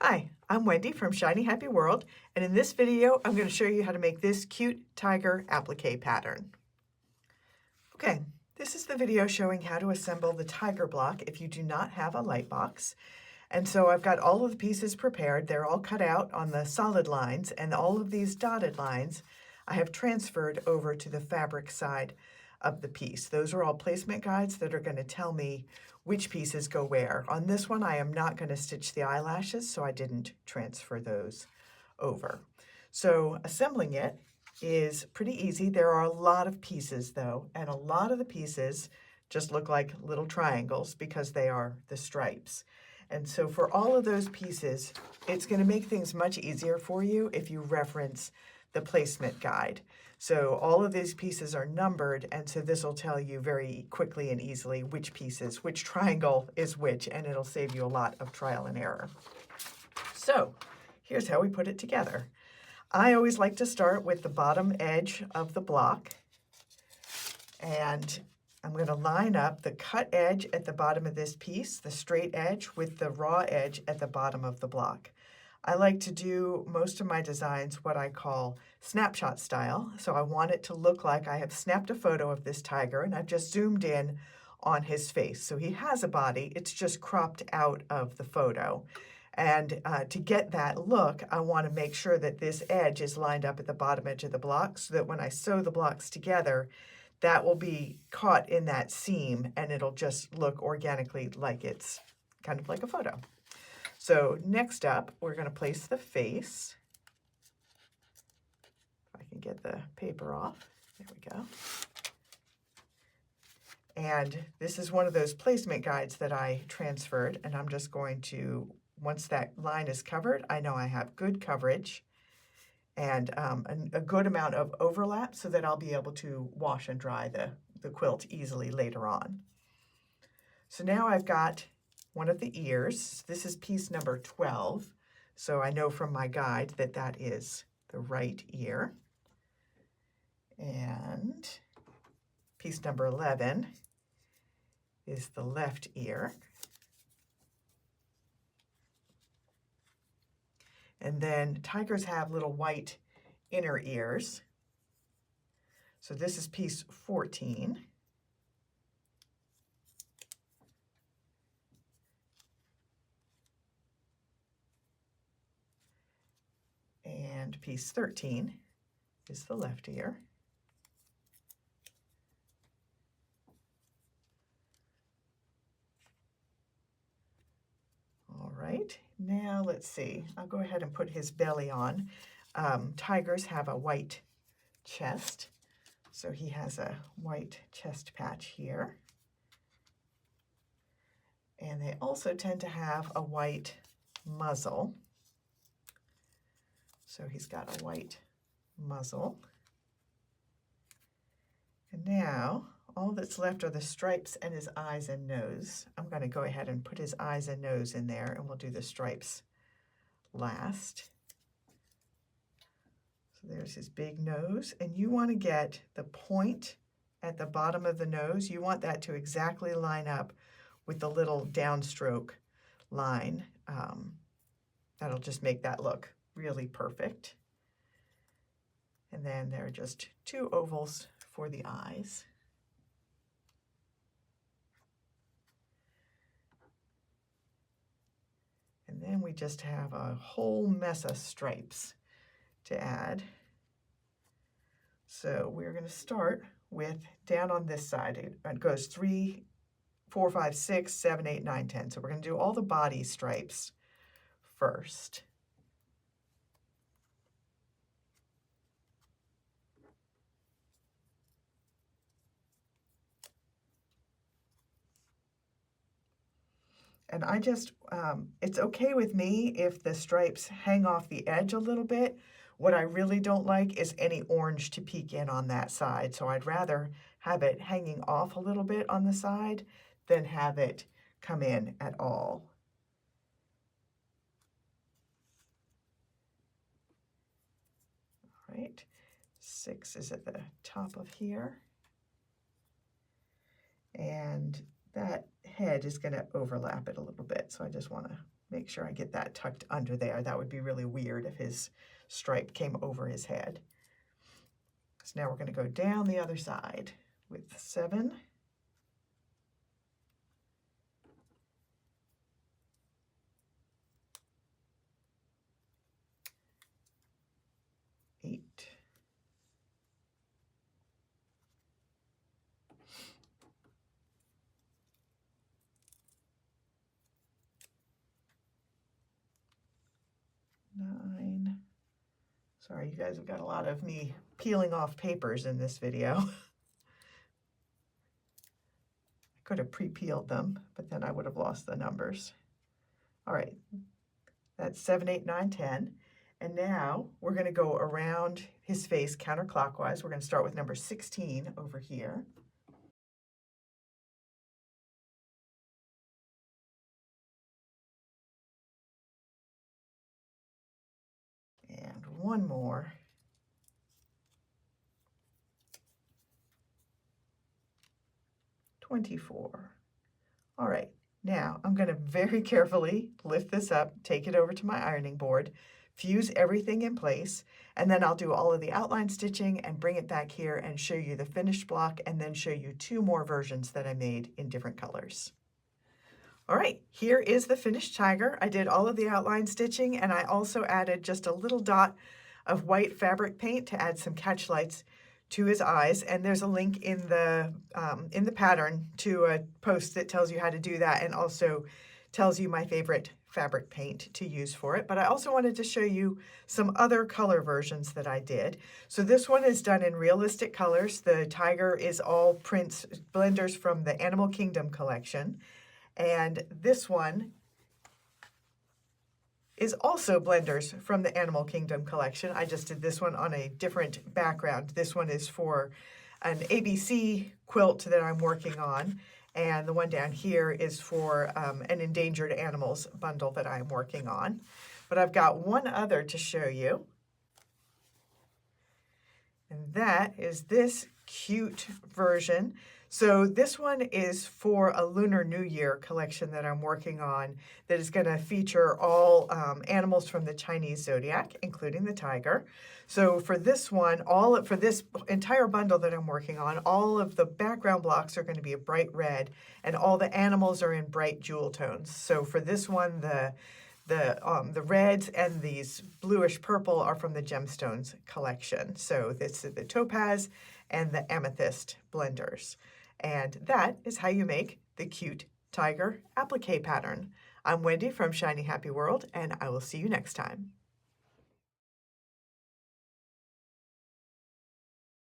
Hi, I'm Wendy from Shiny Happy World, and in this video I'm going to show you how to make this cute tiger applique pattern. Okay, this is the video showing how to assemble the tiger block if you do not have a light box. And so I've got all of the pieces prepared. They're all cut out on the solid lines, and all of these dotted lines I have transferred over to the fabric side of the piece. Those are all placement guides that are going to tell me which pieces go where. On this one, I am not going to stitch the eyelashes, so I didn't transfer those over. So assembling it is pretty easy. There are a lot of pieces though, and a lot of the pieces just look like little triangles because they are the stripes. And so for all of those pieces, it's going to make things much easier for you if you reference the placement guide. So all of these pieces are numbered, and so this will tell you very quickly and easily which pieces, which triangle is which, and it'll save you a lot of trial and error. So here's how we put it together. I always like to start with the bottom edge of the block, and I'm going to line up the cut edge at the bottom of this piece, the straight edge, with the raw edge at the bottom of the block. I like to do most of my designs what I call snapshot style. So I want it to look like I have snapped a photo of this tiger and I've just zoomed in on his face. So he has a body, it's just cropped out of the photo. And to get that look, I want to make sure that this edge is lined up at the bottom edge of the block so that when I sew the blocks together, that will be caught in that seam and it'll just look organically like it's kind of like a photo. So next up, we're going to place the face. If I can get the paper off. There we go. And this is one of those placement guides that I transferred, and I'm just going to, once that line is covered, I know I have good coverage and a good amount of overlap so that I'll be able to wash and dry the quilt easily later on. So now I've got one of the ears. This is piece number 12. So I know from my guide that that is the right ear. And piece number 11 is the left ear. And then tigers have little white inner ears. So this is piece 14. And piece 13 is the left ear. All right, now let's see. I'll go ahead and put his belly on. Tigers have a white chest, so he has a white chest patch here. And they also tend to have a white muzzle. So he's got a white muzzle. And now all that's left are the stripes and his eyes and nose. I'm going to go ahead and put his eyes and nose in there, and we'll do the stripes last. So there's his big nose, and you want to get the point at the bottom of the nose. You want that to exactly line up with the little downstroke line. That'll just make that look really perfect. And then there are just two ovals for the eyes. And then we just have a whole mess of stripes to add. So we're going to start with down on this side. It goes 3, 4, 5, 6, 7, 8, 9, 10. So we're going to do all the body stripes first. And I just, it's okay with me if the stripes hang off the edge a little bit. What I really don't like is any orange to peek in on that side. So I'd rather have it hanging off a little bit on the side than have it come in at all. All right, 6 is at the top of here. And that head is going to overlap it a little bit, so I just want to Make sure I get that tucked under there. That would be really weird if his stripe came over his head. So now we're going to go down the other side with 7, 8, 9. Sorry, you guys have got a lot of me peeling off papers in this video. I could have pre-peeled them, but then I would have lost the numbers. All right, that's 7, 8, 9, 10. And now we're going to go around his face counterclockwise. We're going to start with number 16 over here. And one more. $24. All right, now I'm going to very carefully lift this up, take it over to my ironing board, fuse everything in place, and then I'll do all of the outline stitching and bring it back here and show you the finished block and then show you 2 more versions that I made in different colors. All right, here is the finished tiger. I did all of the outline stitching and I also added just a little dot of white fabric paint to add some catch lights to his eyes, and there's a link in the pattern to a post that tells you how to do that and also tells you my favorite fabric paint to use for it. But I also wanted to show you some other color versions that I did. So this one is done in realistic colors. The tiger is all prints, blenders from the Animal Kingdom collection, and this one is also blenders from the Animal Kingdom collection. I just did this one on a different background. This one is for an ABC quilt that I'm working on, and the one down here is for an endangered animals bundle that I'm working on. But I've got one other to show you, and that is this cute version. So this one is for a Lunar New Year collection that I'm working on that is going to feature all animals from the Chinese zodiac, including the tiger. So for this one, for this entire bundle that I'm working on, all of the background blocks are going to be a bright red, and all the animals are in bright jewel tones. So for this one, the reds and these bluish purple are from the Gemstones collection. So this is the topaz and the amethyst blenders. And that is how you make the cute tiger applique pattern. I'm Wendy from Shiny Happy World, and I will see you next time.